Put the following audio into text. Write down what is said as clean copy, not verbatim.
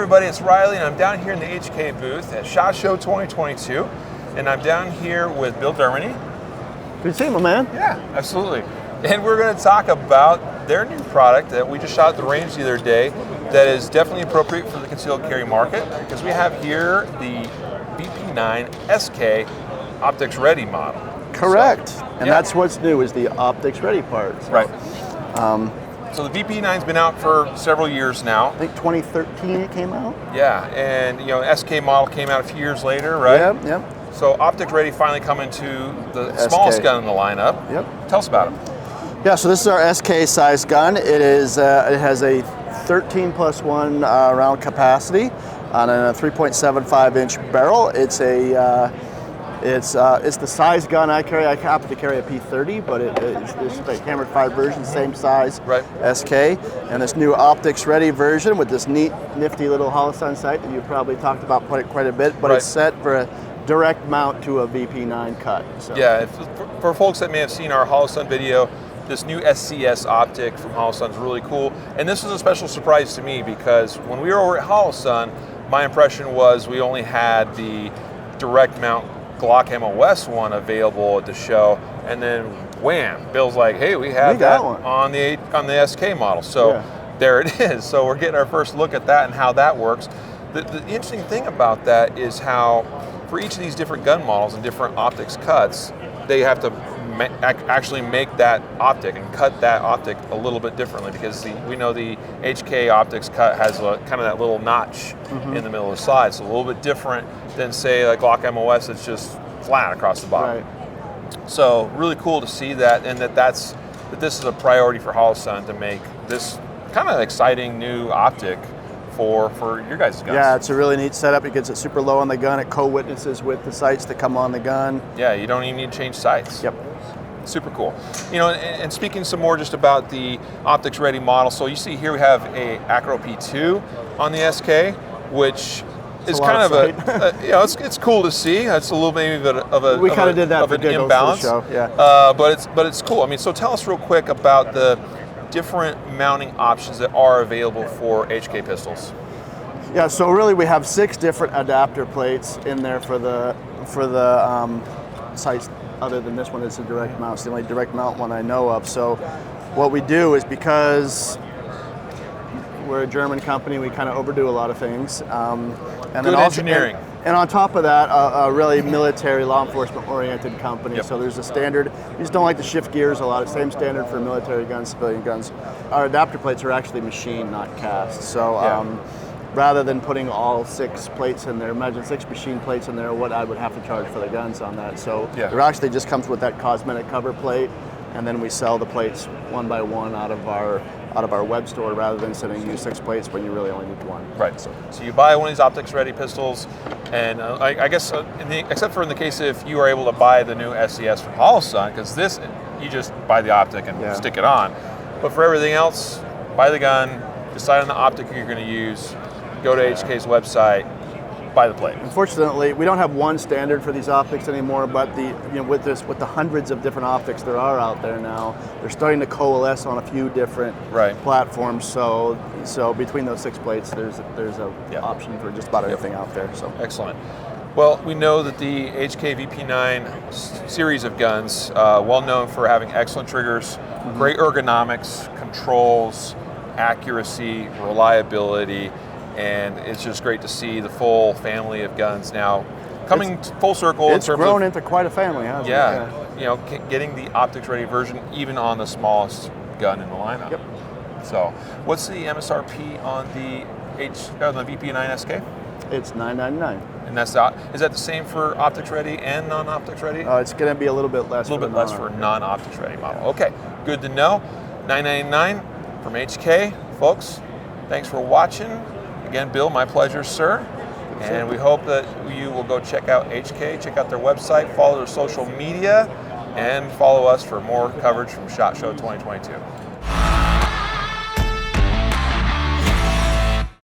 everybody, it's Riley, and I'm down here in the HK booth at SHOT Show 2022, and I'm down here with Bill Dermody. Good to see you, my man. Yeah, absolutely. And we're going to talk about their new product that we just shot at the range the other day that is definitely appropriate for the concealed carry market, because we have here the VP9 SK Optics Ready model. Correct. And that's what's new, is the Optics Ready part. So, right. So the VP9's been out for several years now. I think 2013 it came out. Yeah, and you know, SK model came out a few years later, right? Yep. So Optics Ready finally coming to the smallest gun in the lineup. Yep. Tell us about them. Yeah, so this is our SK size gun. It has a 13+1 round capacity on a 3.75 inch barrel. It's the size gun I carry. I happen to carry a P30, but it's the hammered 5 version, same size, right. SK. And this new Optics Ready version with this neat, nifty little Holosun sight that you probably talked about quite a bit, but it's set for a direct mount to a VP9 cut. So. Yeah, for folks that may have seen our Holosun video, this new SCS Optic from Holosun is really cool. And this was a special surprise to me because when we were over at Holosun, my impression was we only had the direct mount Glock MOS one available at the show, and then wham, Bill's like, hey, we have that on the SK model. So there it is. So we're getting our first look at that and how that works. The interesting thing about that is how for each of these different gun models and different optics cuts, they have to actually make that optic and cut that optic a little bit differently, because we know the HK optics cut has kind of that little notch in the middle of the side, so a little bit different than say like Glock MOS that's just flat across the bottom. Right. So really cool to see that, and that this is a priority for Holosun to make this kind of exciting new optic for your guys' guns. Yeah, it's a really neat setup. It gets it super low on the gun. It co-witnesses with the sights that come on the gun. Yeah, you don't even need to change sights. Yep. Super cool. You know, and speaking some more just about the Optics Ready model. So you see here we have a Acro P2 on the SK, which is kind of you know, it's cool to see. It's a little maybe of an imbalance. For the show. Yeah. But it's cool. I mean, so tell us real quick about the different mounting options that are available for HK pistols. Yeah, so really we have 6 different adapter plates in there for the sights. Other than this one, it's a direct mount. It's the only direct mount one I know of. So what we do is, because we're a German company, we kind of overdo a lot of things. And good then also, engineering. And on top of that, a really military, law enforcement oriented company. Yep. So there's a standard. We just don't like to shift gears a lot. Same standard for military guns, civilian guns. Our adapter plates are actually machined, not cast. So rather than putting all 6 plates in there, imagine 6 machine plates in there, what I would have to charge for the guns on that. So it actually just comes with that cosmetic cover plate, and then we sell the plates one by one out of our web store, rather than sending you 6 plates when you really only need 1. Right. So you buy one of these Optics Ready pistols, and I guess except for in the case if you are able to buy the new SCS from Holosun, because this you just buy the optic and stick it on. But for everything else, buy the gun, decide on the optic you're going to use, go to HK's website, buy the plate. Unfortunately, we don't have one standard for these optics anymore, but with the hundreds of different optics there are out there now, they're starting to coalesce on a few different platforms. So between those 6 plates, there's a option for just about everything out there. So excellent. Well, we know that the HK VP9 series of guns, well known for having excellent triggers, great ergonomics, controls, accuracy, reliability. And it's just great to see the full family of guns now coming full circle. It's grown into quite a family, hasn't it? Yeah, you know, getting the Optics Ready version even on the smallest gun in the lineup. Yep. So, what's the MSRP on the VP9 SK? It's $999. And is that the same for Optics Ready and non-Optics Ready? It's going to be a little bit less. A little bit less for non-Optics Ready model. Okay, good to know. $999 from HK, folks. Thanks for watching. Again, Bill, my pleasure, sir. And we hope that you will go check out HK, check out their website, follow their social media, and follow us for more coverage from SHOT Show 2022.